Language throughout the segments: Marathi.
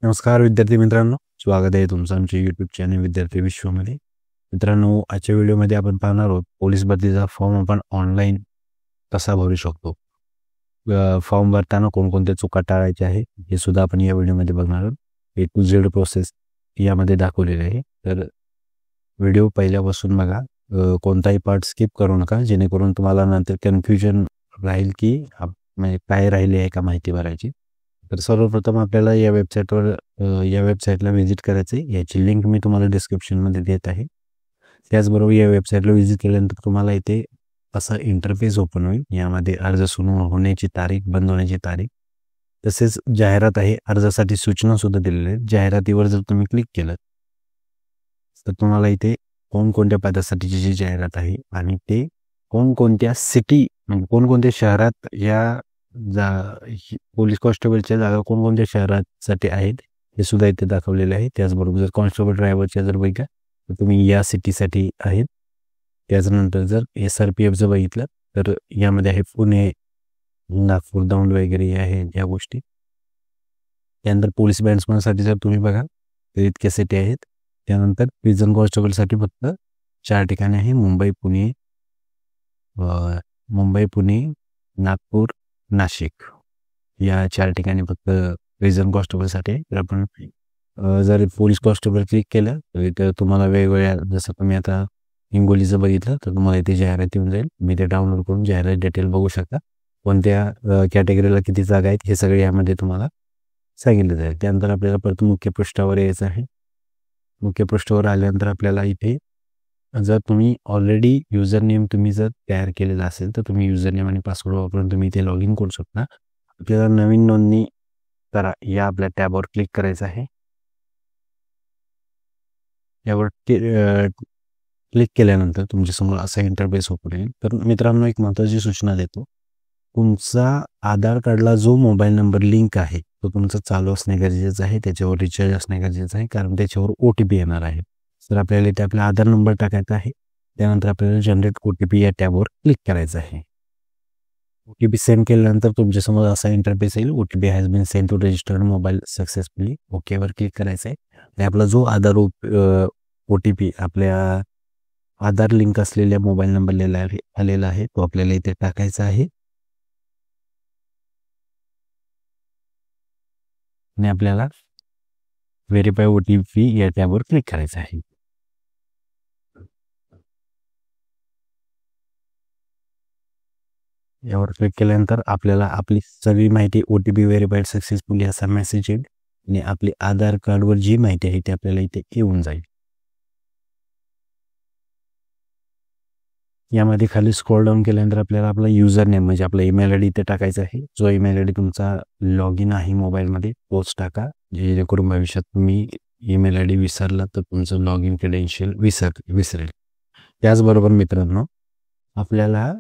नमस्कार विद्यार्थी मित्रांनो, स्वागत आहे तुमचं आमच्या यूट्यूब चॅनल विद्यार्थी विश्वमध्ये. मित्रांनो, आजच्या व्हिडिओमध्ये आपण पाहणार आहोत पोलीस भरतीचा फॉर्म आपण ऑनलाईन कसा भरू शकतो. फॉर्म भरताना कोणकोणत्या चुका टाळायच्या आहे हे सुद्धा आपण या व्हिडिओमध्ये बघणार आहोत. ए टू झेड प्रोसेस यामध्ये दाखवलेली आहे. तर व्हिडिओ पहिल्यापासून बघा, कोणताही पार्ट स्किप करू नका, जेणेकरून तुम्हाला नंतर कन्फ्युजन राहील की म्हणजे काय राहिले आहे का माहिती भरायची. तर सर्वप्रथम आपल्याला या वेबसाईटला व्हिजिट करायचं आहे. याची लिंक मी तुम्हाला डिस्क्रिप्शनमध्ये देत आहे. त्याचबरोबर या वेबसाईटला व्हिजिट केल्यानंतर तुम्हाला इथे असा इंटरफेस ओपन होईल. यामध्ये अर्ज सुरू होण्याची तारीख, बंद होण्याची तारीख, तसेच जाहिरात आहे. अर्जासाठी सूचना सुद्धा दिलेल्या आहेत. जाहिरातीवर जर तुम्ही क्लिक केलं तर तुम्हाला इथे कोणकोणत्या पदासाठीची जी जाहिरात आहे आणि ते कोणकोणत्या सिटी म्हणजे कोणकोणत्या शहरात या पोलीस कॉन्स्टेबलच्या जागा कोणकोणत्या शहरासाठी आहेत हे सुद्धा इथे दाखवलेले आहे. त्याचबरोबर जर कॉन्स्टेबल ड्रायव्हरच्या जर बघितलं तर तुम्ही या सिटीसाठी आहेत. त्याच्यानंतर जर SRPF जर बघितलं तर यामध्ये आहे पुणे, नागपूर, दौंड वगैरे आहे या गोष्टी. त्यानंतर पोलीस बॅट्समनसाठी जर तुम्ही बघा तर इतक्या सिटी आहेत. त्यानंतर प्रिझन कॉन्स्टेबलसाठी फक्त 4 ठिकाणे आहे, मुंबई, पुणे, नागपूर, नाशिक या 4 ठिकाणी फक्त प्रिझन कॉन्स्टेबलसाठी आहे. तर आपण जर पोलीस कॉन्स्टेबल क्लिक केलं तर इथं तुम्हाला वेगवेगळ्या, जसं तुम्ही आता हिंगोलीचं बघितलं तर तुम्हाला इथे जाहिरात येऊन जाईल. मी ते डाउनलोड करून जाहिरात डिटेल बघू शकता. कोणत्या कॅटेगरीला किती जागा आहेत हे सगळे यामध्ये तुम्हाला सांगितलं जाईल. त्यानंतर आपल्याला परत मुख्य पृष्ठावर यायचं आहे. मुख्य पृष्ठावर आल्यानंतर आपल्याला इथे जर तुम्ही ऑलरेडी युजर नेम तुम्ही जर तयार केलेला असेल तर तुम्ही युजर नेम आणि पासवर्ड वापरून तुम्ही इथे लॉग इन करू शकता. आपल्याला नवीन नोंदणी करा या आपल्या टॅबवर क्लिक करायचं आहे. यावर क्लिक केल्यानंतर तुमच्यासमोर असा इंटरफेस ओपन होईल. तर मित्रांनो, एक महत्त्वाची सूचना देतो. तुमचा आधार कार्डला जो मोबाईल नंबर लिंक आहे तो तुमचा चालू असणे गरजेचं आहे. त्याच्यावर रिचार्ज असणे गरजेचं आहे, कारण त्याच्यावर OTP येणार आहे. तर आपल्याला इथे आपला आधार नंबर टाकायचा आहे. त्यानंतर आपल्याला जनरेट OTP या टॅबवर क्लिक करायचं आहे. OTP सेंड केल्यानंतर तुमच्यासमोर असा इंटरफेस येईल. OTP has been send to registered mobile successfully. ओकेवर क्लिक करायचं आहे. आणि आपला जो आधार OTP आपल्या आधार लिंक असलेल्या मोबाईल नंबरला आलेला आहे तो आपल्याला इथे टाकायचा आहे. आणि आपल्याला व्हेरीफाय OTP या टॅबवर क्लिक करायचं आहे. यावर क्लिक केल्यानंतर आपल्याला आपली सगळी माहिती OTP व्हेरीफाईड सक्सेसफुली असा मेसेज येईल आणि आपली आधार कार्डवर जी माहिती आहे ती आपल्याला इथे येऊन जाईल. यामध्ये खाली स्क्रॉल डाऊन केल्यानंतर आपल्याला आपला युजर नेम म्हणजे आपला ईमेल ID इथे टाकायचा आहे. जो ईमेल ID तुमचा लॉग इन आहे मोबाईलमध्ये तोच टाका, जेणेकरून भविष्यात तुम्ही ईमेल ID विसरला तर तुमचं लॉग इन क्रेडेन्शियल विसरेल. त्याचबरोबर मित्रांनो, आपल्याला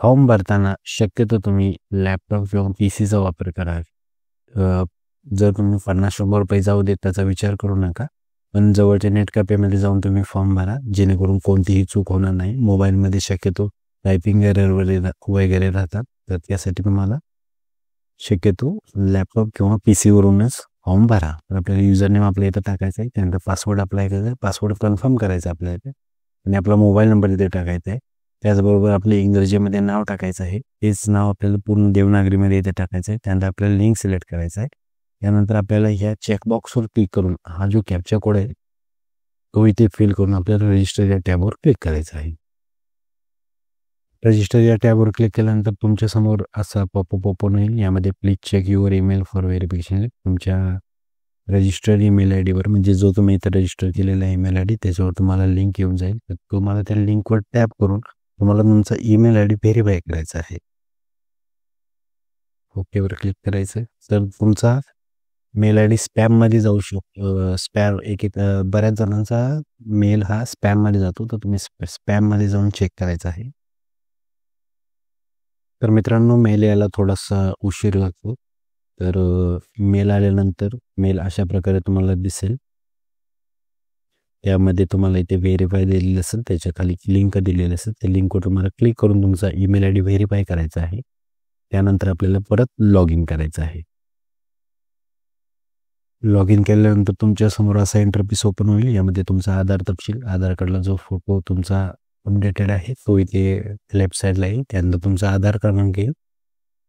फॉर्म भरताना शक्यतो तुम्ही लॅपटॉप किंवा PCचा वापर करा. जर तुम्ही 50-100 रुपये जाऊ देत त्याचा विचार करू नका, पण जवळच्या नेट कॅफेमध्ये जाऊन तुम्ही फॉर्म भरा, जेणेकरून कोणतीही चूक होणार नाही. मोबाईलमध्ये शक्यतो टायपिंग एरर वगैरे राहतात, तर त्यासाठी तुम्हाला शक्यतो लॅपटॉप किंवा PCवरूनच फॉर्म भरा. तर आपल्याला युजर नेम आपल्या इथं टाकायचं आहे. त्यानंतर पासवर्ड अप्लाय करायचा, पासवर्ड कन्फर्म करायचा आपल्या इथे आणि आपला मोबाईल नंबर इथे टाकायचा आहे. त्याचबरोबर आपले इंग्रजीमध्ये नाव टाकायचं आहे. तेच नाव आपल्याला पूर्ण देवनागरीमध्ये इथे टाकायचं आहे. त्यानंतर आपल्याला लिंक सिलेक्ट करायचा आहे. त्यानंतर आपल्याला ह्या चेकबॉक्सवर क्लिक करून हा जो कॅप्चा कोड आहे तो इथे फिल करून आपल्याला रजिस्टर या टॅबवर क्लिक करायचा आहे. रजिस्टर या टॅबवर क्लिक केल्यानंतर तुमच्यासमोर असा पॉपअप ओपन होईल. यामध्ये please check your email for verification. तुमच्या रजिस्टर्ड ईमेल ID म्हणजे जो तुम्ही इथं रजिस्टर केलेला ईमेल ID त्याच्यावर तुम्हाला लिंक येऊन जाईल. तर तुम्हाला त्या लिंकवर टॅप करून तुम्हाला तुमचा ईमेल ID व्हेरीफाय करायचा आहे. ओकेवर क्लिक करायचं. तर तुमचा मेल ID स्पॅममध्ये जाऊ शकतो. बऱ्याच जणांचा मेल हा स्पॅममध्ये जातो, तर तुम्ही स्पॅममध्ये जाऊन चेक करायचा आहे. तर मित्रांनो, मेल यायला थोडासा उशीर लागतो. तर मेल आल्यानंतर मेल अशा प्रकारे तुम्हाला दिसेल. त्यामध्ये तुम्हाला इथे व्हेरीफाय दिलेलं असेल, त्याच्या खाली लिंक दिलेली असेल, त्या लिंकवर तुम्हाला क्लिक करून तुमचा ईमेल ID व्हेरीफाय करायचा आहे. त्यानंतर आपल्याला परत लॉग इन करायचं आहे. लॉग इन केल्यानंतर तुमच्यासमोर असा इंटरफेस ओपन होईल. यामध्ये तुमचा आधार तपशील, आधार कार्डला जो फोटो तुमचा अपडेटेड आहे तो इथे लेफ्ट साईडला येईल. त्यानंतर तुमचा आधार क्रमांक येईल,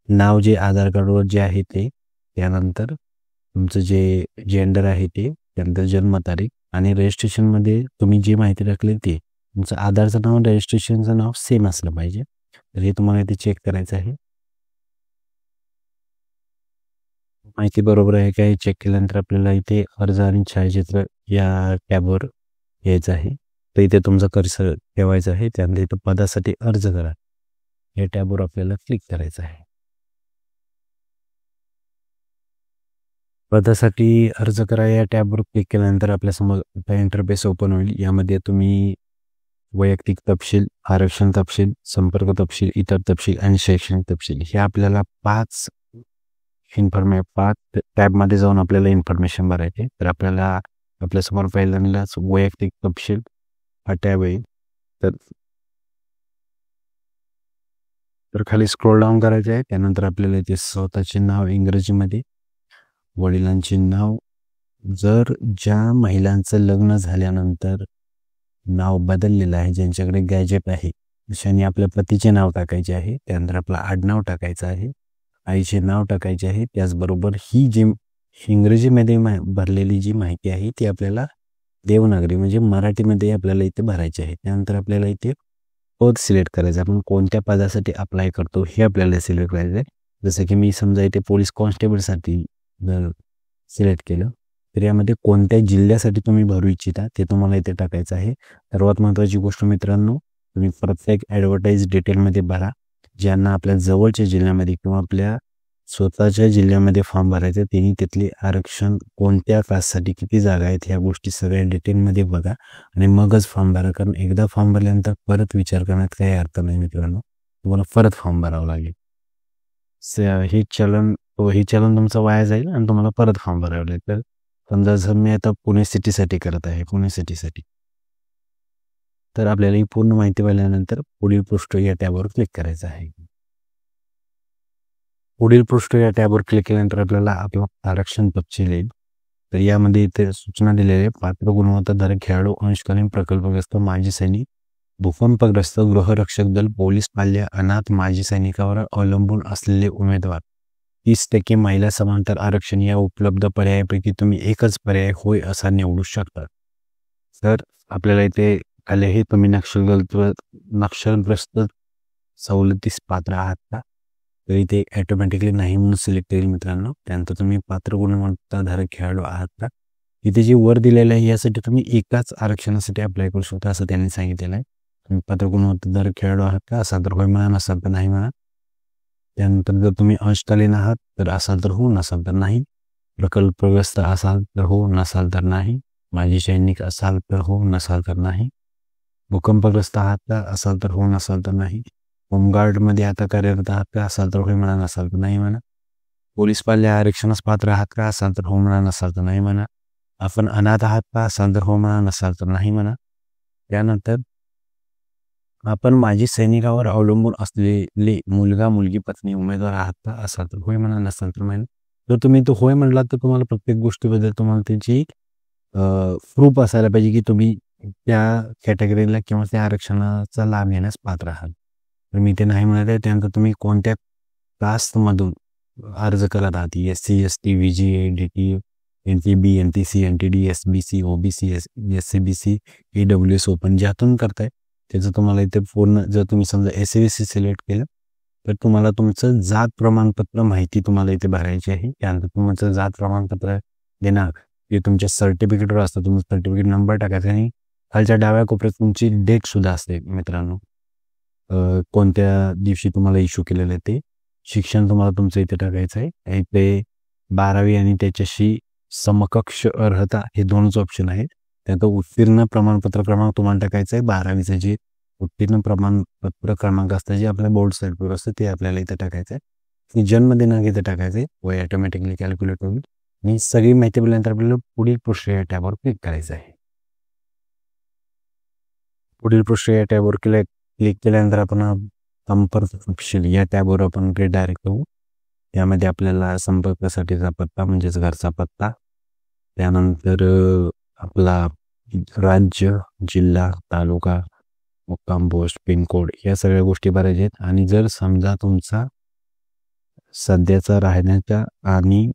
नाव जे आधार कार्डवर जे आहे ते, त्यानंतर तुमचं जे जेंडर आहे ते, त्यानंतर जन्मतारीख आणि रजिस्ट्रेशनमध्ये तुम्ही जी माहिती टाकली ते. तुमचं आधारचं नाव रजिस्ट्रेशनचं नाव सेम असलं पाहिजे. तर हे तुम्हाला इथे चेक करायचं आहे. माहिती बरोबर आहे का हे चेक केल्यानंतर आपल्याला इथे अर्ज आणि छायाचित्र या टॅबवर यायचं आहे. तर इथे तुमचा कर्सर ठेवायचा आहे. त्यानंतर इथं पदासाठी अर्ज करा या टॅबवर आपल्याला क्लिक करायचं आहे. पदासाठी अर्ज करा या टॅबवर क्लिक केल्यानंतर आपल्यासमोर इंटरफेस ओपन होईल. यामध्ये तुम्ही वैयक्तिक तपशील, आरक्षण तपशील, संपर्क तपशील, इतर तपशील आणि शैक्षणिक तपशील हे आपल्याला 5 टॅबमध्ये जाऊन आपल्याला इन्फॉर्मेशन भरायचे. तर आपल्याला आपल्यासमोर पहिल्यांदाच वैयक्तिक तपशील हा टॅब येईल. तर खाली स्क्रोल डाऊन करायचं आहे. त्यानंतर आपल्याला इथे स्वतःचे नाव इंग्रजीमध्ये, वडिलांचे नाव, जर ज्या महिलांचं लग्न झाल्यानंतर नाव बदललेलं आहे, ज्यांच्याकडे गॅजेट आहे, अशाने आपल्या पतीचे नाव टाकायचे आहे. त्यानंतर आपलं आडनाव टाकायचं आहे, आईचे नाव टाकायचे आहे. त्याचबरोबर ही जी इंग्रजीमध्ये भरलेली जी माहिती आहे ती आपल्याला देवनागरी म्हणजे मराठीमध्ये आपल्याला इथे भरायची आहे. त्यानंतर आपल्याला इथे पद सिलेक्ट करायचं. आपण कोणत्या पदासाठी अप्लाय करतो हे आपल्याला सिलेक्ट करायचं आहे. जसं की मी समजा इथे पोलीस कॉन्स्टेबलसाठी जर सिलेक्ट केलं तर यामध्ये कोणत्या जिल्ह्यासाठी तुम्ही भरू इच्छिता ते तुम्हाला इथे टाकायचं आहे. सर्वात महत्त्वाची गोष्ट मित्रांनो, तुम्ही प्रत्येक ॲडव्हर्टाईज डिटेलमध्ये भरा. ज्यांना आपल्या जवळच्या जिल्ह्यामध्ये किंवा आपल्या स्वतःच्या जिल्ह्यामध्ये फॉर्म भरायचं त्यांनी तिथले आरक्षण कोणत्या कास्टसाठी किती जागा आहेत ह्या गोष्टी सगळ्या डिटेलमध्ये बघा आणि मगच फॉर्म भरा. कारण एकदा फॉर्म भरल्यानंतर परत विचार करण्यात काही अर्थ नाही मित्रांनो, तुम्हाला परत फॉर्म भरावं लागेल. हे चलन तुमचं वाया जाईल आणि तुम्हाला परत फॉर्म भरावं लागेल. तर समजा जर मी आता पुणे सिटीसाठी करत आहे, पुणे सिटीसाठी, तर आपल्याला ही पूर्ण माहिती पाहिल्यानंतर पुढील पृष्ठ या टॅबवर क्लिक करायचं आहे. पुढील पृष्ठ या टॅबवर क्लिक केल्यानंतर आपल्याला आपला आरक्षण तपशील येईल. तर यामध्ये इथे सूचना दिलेल्या आहे. पात्र गुणवत्ताधारक खेळाडू, अंशकालीन प्रकल्पग्रस्त, माजी सैनिक, भूकंपग्रस्त, गृहरक्षक दल, पोलीस पाल्य, अनाथ, माजी सैनिकावर अवलंबून असलेले उमेदवार, 30% महिला समांतर आरक्षण या उपलब्ध पर्यायापैकी तुम्ही एकच पर्याय होय असा निवडू शकता. तर आपल्याला इथे आले हे तुम्ही नक्षलग्रस्त सवलतीस पात्र आहात का, तर इथे ॲटोमॅटिकली नाही म्हणून सिलेक्ट येईल मित्रांनो. त्यानंतर तुम्ही पात्र गुणवत्ताधारक खेळाडू आहात का, इथे जे वर दिलेलं आहे यासाठी तुम्ही एकाच आरक्षणासाठी अप्लाय करू शकता असं त्यांनी सांगितलेलं आहे. तुम्ही पात्र गुणवत्ताधारक खेळाडू आहात का, असाल तर होय म्हणा, नसाल तर नाही म्हणा. त्यानंतर जर तुम्ही अंशकालीन आहात तर असाल तर हो, नसाल तर नाही. प्रकल्पग्रस्त असाल तर हो, नसाल तर नाही. माजी सैनिक असाल तर हो, नसाल तर नाही. भूकंपग्रस्त आहात का, असाल तर हो, नसाल तर नाही. होमगार्डमध्ये आता कार्यरत आहात का, असाल तर होय म्हणा, नसाल तर नाही म्हणा. पोलीस पाल्य आरक्षणास पात्र आहात का, असाल तर हो म्हणा, नसाल तर नाही म्हणा. आपण अनाथ आहात का, असाल तर हो म्हणा, नसाल तर नाही म्हणा. त्यानंतर आपण माजी सैनिकावर अवलंबून असलेले मुलगा, मुलगी, पत्नी, उमेदवार आहात का, असाल तर होय म्हणा, नसाल तर नाही. जर तुम्ही तो होय म्हणला तर तुम्हाला प्रत्येक गोष्टीबद्दल तुम्हाला त्याची प्रूफ असायला पाहिजे की तुम्ही त्या कॅटेगरीला किंवा त्या आरक्षणाचा लाभ घेण्यास पात्र आहात. तर मी ते नाही म्हणत आहे. त्यानंतर तुम्ही कोणत्या कास्टमधून अर्ज करत आहात, SC, ST, VGA, DT, NTB, NTC, NTD, SBC, OBC, SCBC, EWS open ज्यातून करताय त्याचं तुम्हाला इथे पूर्ण, जर तुम्ही समजा SCBC सिलेक्ट केलं तर तुम्हाला तुमचं जात प्रमाणपत्र माहिती तुम्हाला इथे भरायची आहे. त्यानंतर तुमचं जात प्रमाणपत्र देणार ते तुमच्या सर्टिफिकेटवर असतं. तुमचं सर्टिफिकेट नंबर टाकायचा आणि खालच्या डाव्या कोपऱ्यात तुमची डेट सुद्धा असते मित्रांनो, कोणत्या दिवशी तुम्हाला इश्यू केलेलं आहे ते. शिक्षण तुम्हाला तुमचं इथे टाकायचं आहे. इथे 12वी आणि त्याच्याशी समकक्ष अर्हता हे दोनच ऑप्शन आहेत. त्यानंतर उत्तीर्ण प्रमाणपत्र क्रमांक तुम्हाला टाकायचं आहे. 12वीचं जे उत्तीर्ण प्रमाणपत्र क्रमांक असतं जे आपल्या बोर्ड सर्टिफिकेट असतं ते आपल्याला इथे टाकायचं आहे. जन्मदिनांक इथे टाकायचं आहे. वय ऑटोमॅटिकली कॅल्क्युलेट होईल आणि सगळी माहिती बोलल्यानंतर आपल्याला पुढील पृष्ठ या टॅबवर क्लिक करायचं आहे. पुढील पृष्ठ या टॅबवर क्लिक केल्यानंतर आपण संपर्क तपशील या टॅबवर आपण डायरेक्ट होऊ. यामध्ये आपल्याला संपर्कासाठीचा पत्ता म्हणजेच घरचा पत्ता, त्यानंतर आपला राज्य, जिल्हा, तालुका, मुक्काम पोस्ट, पिनकोड या सगळ्या गोष्टी भरायच्या आहेत. आणि जर समजा तुमचा सध्याचा राहण्याचा आणि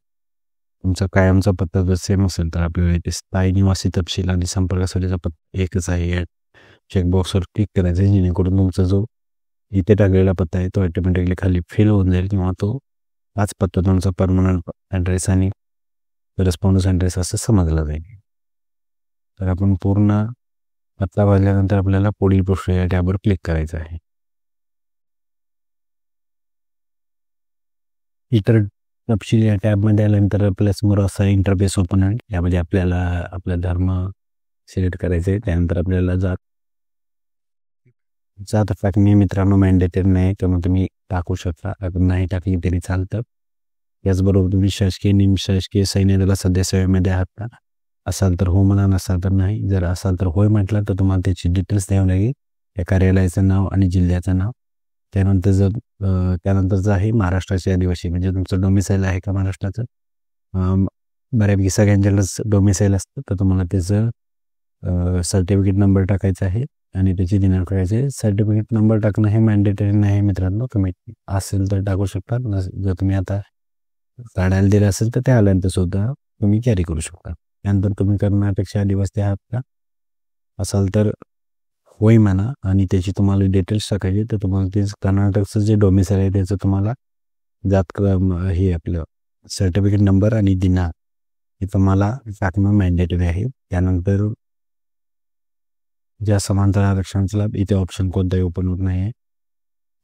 तुमचा कायमचा पत्ता जर सेम असेल तर आपल्याला इथे स्थायी निवासी तपशील आणि संपर्कासाठीचा पत्ता एकच आहे या चेकबॉक्सवर क्लिक करायचं आहे, जेणेकरून तुमचा जो इथे टाकलेला पत्ता आहे तो ऑटोमॅटिकली खाली फिल होऊन जाईल किंवा तो हाच पत्ता तुमचा परमनंट ॲड्रेस आणि रेस्पॉन्स ॲड्रेस असं समजला जाईल. तर आपण पूर्ण पत्ता भरल्यानंतर आपल्याला पुढील प्रोसेस या टॅबवर क्लिक करायचं आहे. इतर तपशील या टॅबमध्ये आल्यानंतर आपल्यासमोर असा इंटरफेस ओपन आहे. यामध्ये आपल्याला आपला धर्म सिलेक्ट करायचं आहे. त्यानंतर आपल्याला जात टाकणे मित्रांनो मॅन्डेटरी नाही, त्यामुळे तुम्ही टाकू शकता. अगर नाही टाकली तरी चालतं. याचबरोबर तुम्ही शासकीय निमशासकीय सैन्य दलात सध्या सेवेमध्ये आहात का असाल तर हो म्हणा, नसाल तर नाही. जर असाल तर होय म्हटलं तर तुम्हाला त्याची डिटेल्स द्यावं लागेल, त्या कार्यालयाचं नाव आणि जिल्ह्याचं नाव. त्यानंतरचं आहे महाराष्ट्राचे आदिवासी, म्हणजे तुमचं डोमिसाईल आहे का महाराष्ट्राचं. बऱ्यापैकी सगळ्यांच्याकडंच डोमिसाईल असतं, तर तुम्हाला त्याचं सर्टिफिकेट नंबर टाकायचा आहे आणि त्याची दिनांक करायचे. सर्टिफिकेट नंबर टाकणं हे मॅन्डेटरी नाही मित्रांनो, तुम्ही असेल तर टाकू शकता. जर तुम्ही आता काढायला दिलं असेल तर त्या आल्यानंतर सुद्धा तुम्ही कॅरी करू शकता. त्यानंतर तुम्ही कर्नाटकच्या आदिवासी आहात का असाल तर होय म्हणा आणि त्याची तुम्हाला डिटेल्स टाकायचे. तर तुम्हाला ते कर्नाटकचं जे डोमिसाईल आहे त्याचं तुम्हाला हे आपलं सर्टिफिकेट नंबर आणि दिनांक हे तुम्हाला टाकणं मॅन्डेटरी आहे. त्यानंतर ज्या समांतर आरक्षणाचा लाभ इथे ऑप्शन कोणताही ओपन होत नाही आहे.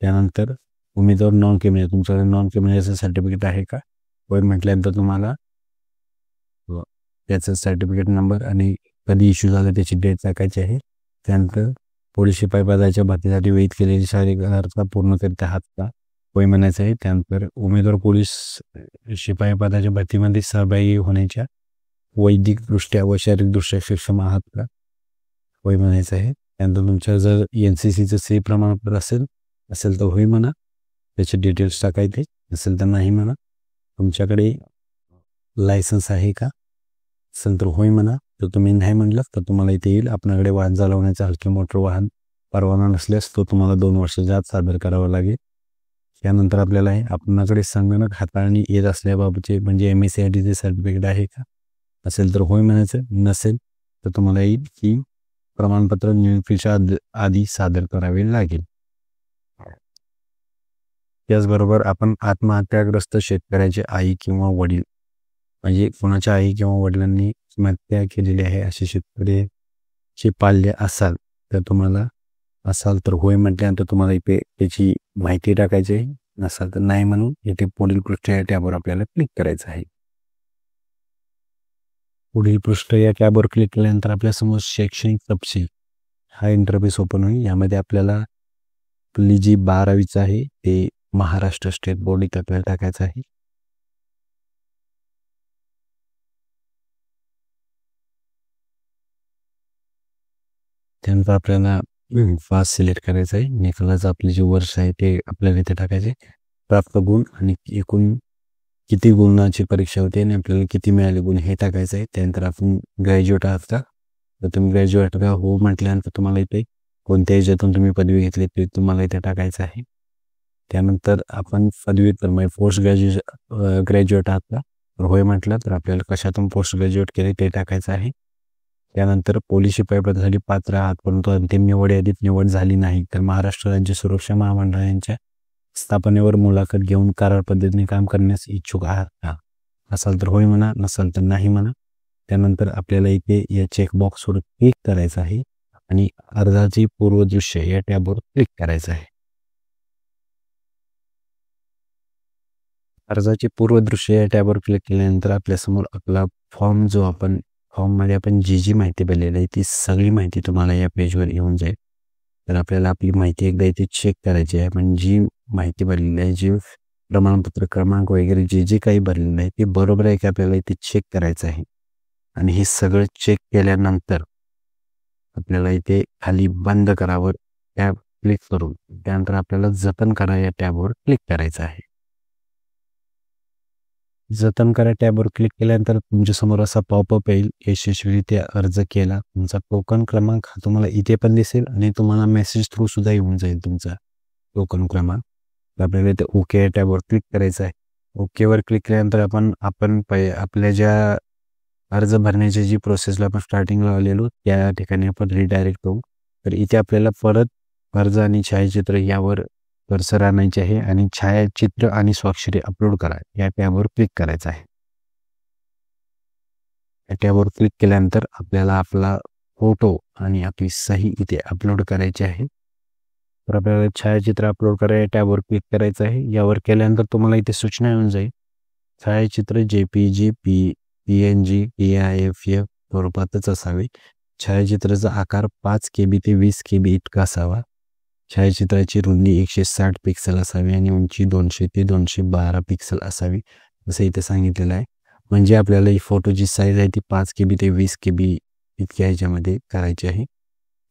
त्यानंतर उमेदवार नॉन क्रिमिनल, तुमच्याकडे नॉन क्रिमिनलचं सर्टिफिकेट आहे का होय म्हटल्यानंतर तुम्हाला त्याचं सर्टिफिकेट नंबर आणि कधी इश्यू झालं त्याची डेट टाकायची आहे. त्यानंतर पोलीस शिपाई पदाच्या भरतीसाठी विहित केलेली शारीरिक अर्हता पूर्ण करीत आहात का होय म्हणायचं आहे. त्यानंतर उमेदवार पोलीस शिपाई पदाच्या भरतीमध्ये सहभागी होण्याच्या वैदिकदृष्ट्या व शारीरिकदृष्ट्या सक्षम आहात का होय म्हणायचं आहे. त्यानंतर तुमच्या जर NCCचं सी प्रमाणपत्र असेल तर होय म्हणा, त्याचे डिटेल्स टाकायचे. नसेल तर नाही म्हणा. तुमच्याकडे लायसन्स आहे का असेल तर होय म्हणा. तर तुम्ही नाही म्हणलं तर तुम्हाला इथे येईल आपल्याकडे वाहन चालवण्याचा हलके मोटर वाहन परवाना नसल्यास तो तुम्हाला 2 वर्षाच्या आत सादर करावा लागेल. त्यानंतर आपल्याला आपणाकडे संगणक हाताळणी येत असल्याबाबतचे म्हणजे MSCITचे सर्टिफिकेट आहे का असेल तर होय म्हणायचं. नसेल तर तुम्हाला येईल की प्रमाणपत्र नियुक्तीच्या आधी सादर करावे लागेल. त्याचबरोबर आपण आत्महत्याग्रस्त शेतकऱ्याचे आई किंवा वडील म्हणजे कोणाच्या आई किंवा वडिलांनी आत्महत्या केलेली आहे असे शेतकऱ्याचे पाल्य असाल तर तुम्हाला असाल तर होय म्हटल्यानंतर तुम्हाला इथे त्याची माहिती टाकायची आहे. नसाल तर नाही म्हणून इथे पुढील पृष्ठ या टॅबवर आपल्याला क्लिक करायचं आहे. पुढील पृष्ठ या टॅबवर क्लिक केल्यानंतर आपल्यासमोर शैक्षणिक तपशील हा इंटरफेस ओपन होईल. यामध्ये आपल्याला आपली जी 12वीचं आहे ते महाराष्ट्र स्टेट बोर्ड इथं आपल्याला टाकायचं आहे. त्यानंतर आपल्याला पास सिलेक्ट करायचं आहे. निकालाचं आपले जे वर्ष आहे ते आपल्याला इथे टाकायचे. प्राप्त गुण आणि एकूण किती गुणाची परीक्षा होते आणि आपल्याला किती मिळाले गुण हे टाकायचं आहे. त्यानंतर आपण ग्रॅज्युएट आहात का तर तुम्ही ग्रॅज्युएट का हो म्हटल्यानंतर तुम्हाला इथे कोणत्या ह्याच्यातून तुम्ही पदवी घेतली ते तुम्हाला इथे टाकायचं आहे. त्यानंतर आपण पदव्युत्तर म्हणजे पोस्ट ग्रॅज्युएट आहात का तर होय म्हटलं तर आपल्याला कशातून पोस्ट ग्रॅज्युएट केले ते टाकायचं आहे. त्यानंतर पोलीस शिपाई पदासाठी पात्र आहात परंतु अंतिम निवड यादीत निवड झाली नाही तर महाराष्ट्र राज्य सुरक्षा महामंडळाच्या स्थापनेवर मुलाखत घेऊन करार पद्धतीने काम करण्यास इच्छुक आहात का असाल तर होय म्हणा, नसाल तर नाही म्हणा. त्यानंतर आपल्याला इथे या चेकबॉक्सवर क्लिक करायचं आहे आणि अर्जाची पूर्वदृश्य या टॅबवर क्लिक करायचं आहे. अर्जाची पूर्वदृश्य या टॅबवर क्लिक केल्यानंतर आपल्यासमोर आपला फॉर्ममध्ये आपण जी माहिती भरलेली आहे ती सगळी माहिती तुम्हाला या पेजवर येऊन जाईल. तर आपल्याला आपली माहिती एकदा इथे चेक करायची आहे. पण जी माहिती भरलेली आहे, जी प्रमाणपत्र क्रमांक वगैरे जे काही भरलेलं आहे ते बरोबर आहे की आपल्याला इथे चेक करायचं आहे. आणि हे सगळं चेक केल्यानंतर आपल्याला इथे खाली बंद करावर टॅब क्लिक करून त्यानंतर आपल्याला जतन करा या टॅबवर क्लिक करायचं आहे. जतन करा टॅबवर क्लिक केल्यानंतर तुमच्यासमोर असा पॉपअप येईल, यशस्वीरित्या अर्ज केला. तुमचा टोकन क्रमांक हा तुम्हाला इथे पण दिसेल आणि तुम्हाला मेसेज थ्रू सुद्धा येऊन जाईल तुमचा टोकन क्रमांक. आपल्याला इथे ओके टॅबवर क्लिक करायचं आहे. ओकेवर क्लिक केल्यानंतर आपण आपल्या ज्या अर्ज भरण्याची जी प्रोसेसला आपण स्टार्टिंगला आलेलो त्या ठिकाणी आपण रिडायरेक्ट होऊ. तर इथे आपल्याला परत अर्ज आणि छायाचित्र यावर कर्सर आणायचे आहे आणि छायाचित्र आणि स्वाक्षरी अपलोड करा या टॅबवर क्लिक करायचं आहे. या टॅबवर क्लिक केल्यानंतर आपल्याला आपला फोटो आणि आपली सही इथे अपलोड करायची आहे. तर आपल्याला छायाचित्र अपलोड करा या टॅबवर क्लिक करायचं आहे. यावर केल्यानंतर तुम्हाला इथे सूचना येऊन जाईल. छायाचित्र JPG, PNG, PIF स्वरूपातच असावे. छायाचित्राचा आकार 5 KB ते 20 KB इतका असावा. छायाचित्राची रुंदी 160 पिक्सल असावी आणि उंची 200 ते 212 पिक्सल असावी असं इथे सांगितलेलं आहे. म्हणजे आपल्याला ही फोटोची साईज आहे ती 5 KB ते 20 KB इतक्या ह्याच्यामध्ये करायची आहे.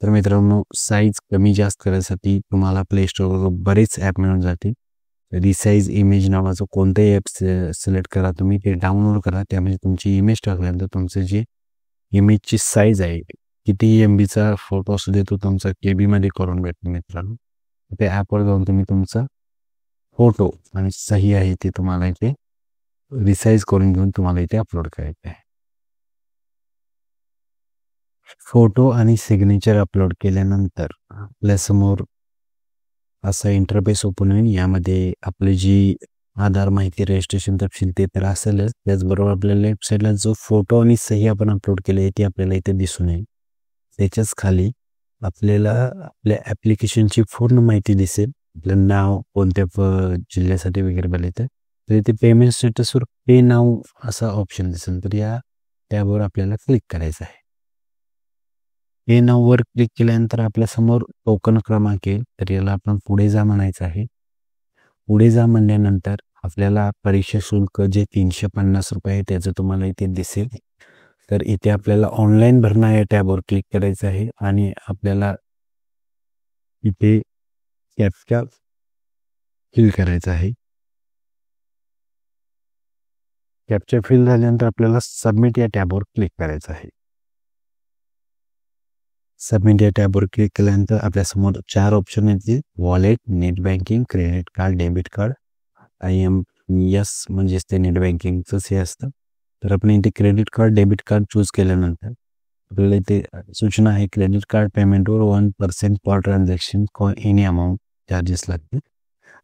तर मित्रांनो, साईज कमी जास्त करण्यासाठी तुम्हाला प्ले स्टोरवर बरेच ॲप मिळून जातील. रिसाईज इमेज नावाचं कोणतंही ॲप सिलेक्ट करा, तुम्ही ते डाउनलोड करा. त्यामध्ये तुमची इमेज टाकल्यानंतर तुमचं जे इमेजची साईज आहे, किती MBचा फोटो असू दे तो तुमचा KB करून भेटतो मित्रांनो. त्या ॲपवर जाऊन तुम्ही तुमचा फोटो आणि सही आहे ते तुम्हाला इथे रिसाईज करून घेऊन तुम्हाला इथे अपलोड करायचं आहे. फोटो आणि सिग्नेचर अपलोड केल्यानंतर आपल्यासमोर असा इंटरफेस ओपन होईल. यामध्ये आपली जी आधार माहिती, रजिस्ट्रेशन तपशील ते तर असेलच, त्याचबरोबर आपल्या लेफ्ट साईडला जो फोटो आणि सही आपण अपलोड केली आहे ती आपल्याला इथे दिसून येईल. त्याच्याच खाली आपल्याला आपल्या ॲप्लिकेशनची पूर्ण माहिती दिसेल. आपलं नाव, कोणत्या जिल्ह्यासाठी वगैरे बोलायचं तर इथे पेमेंट स्टेटसवर पे नाव असा ऑप्शन दिसेल. तर या टॅबवर आपल्याला क्लिक करायचं आहे. पे नाववर क्लिक केल्यानंतर आपल्यासमोर टोकन क्रमांक येईल. तर याला आपण पुढे जा म्हणायचं आहे. पुढे जा म्हणल्यानंतर आपल्याला परीक्षा शुल्क जे 350 रुपये आहे त्याचं तुम्हाला इथे दिसेल. तर इथे आपल्याला ऑनलाईन भरणा या टॅबवर क्लिक करायचं आहे आणि आपल्याला इथे कॅप्चा फिल करायचा आहे. कॅप्चा फिल झाल्यानंतर आपल्याला सबमिट या टॅबवर क्लिक करायचं आहे. सबमिट या टॅबवर क्लिक केल्यानंतर आपल्यासमोर 4 ऑप्शन येतील. Wallet, net banking, credit card, debit card. IMS म्हणजेच ते नेट बँकिंगचंच हे असतं. तर आपण इथे credit card, debit card choose केल्यानंतर आपल्याला इथे सूचना आहे, क्रेडिट कार्ड पेमेंटवर 1% per transaction any amount charges लागतील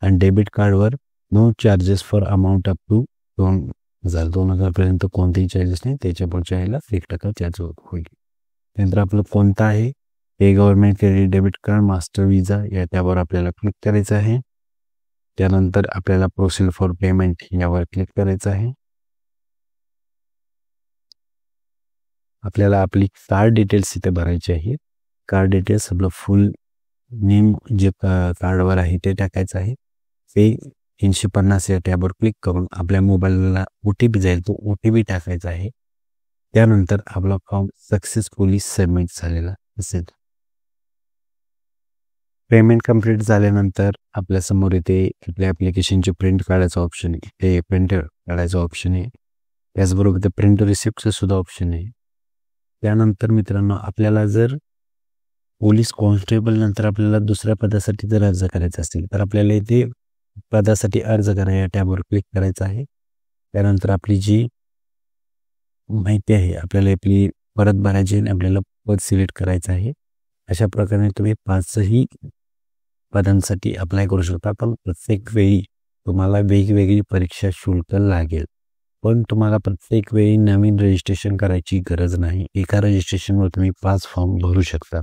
आणि डेबिट कार्डवर no charges for amount up to 2000 कोणतेही चार्जेस नाही. त्याच्या पुढच्या ह्याला 1% चार्ज होईल. त्यानंतर आपलं कोणतं आहे pay government credit debit card, master visa या त्यावर आपल्याला क्लिक करायचं आहे. त्यानंतर आपल्याला प्रोसीड फॉर पेमेंट यावर क्लिक करायचं आहे. आपल्याला आपली कार्ड डिटेल्स इथे भरायची आहे. कार्ड डिटेल्स आपलं फुल नेम जे कार्डवर आहे ते टाकायचं आहे. पे 350 या टॅबवर क्लिक करून आपल्या मोबाईलला OTP जाईल, तो OTP टाकायचा आहे. त्यानंतर आपला फॉर्म सक्सेसफुली सबमिट झालेला असेल. पेमेंट कंप्लीट झाल्यानंतर आपल्यासमोर इथे आपल्या ॲप्लिकेशनची प्रिंट काढायचं ऑप्शन आहे, ते प्रिंट काढायचं ऑप्शन आहे. त्याचबरोबर ते प्रिंट रिसिप्टचं सुद्धा ऑप्शन आहे. त्यानंतर मित्रांनो, आपल्याला जर पोलीस कॉन्स्टेबल नंतर आपल्याला दुसऱ्या पदासाठी जर अर्ज करायचा असेल तर आपल्याला इथे पदासाठी अर्ज करा या टॅबवर क्लिक करायचं आहे. त्यानंतर आपली जी माहिती आहे आपल्याला आपली परत भरायची आणि आपल्याला पद सिलेक्ट करायचं आहे. अशा प्रकारे तुम्ही 5ही पदांसाठी अप्लाय करू शकता. पण प्रत्येक वेळी तुम्हाला वेगवेगळी परीक्षा शुल्क लागेल. पण तुम्हाला प्रत्येक वेळी नवीन रजिस्ट्रेशन करायची गरज नाही. एका रजिस्ट्रेशनवर तुम्ही 5 फॉर्म भरू शकता.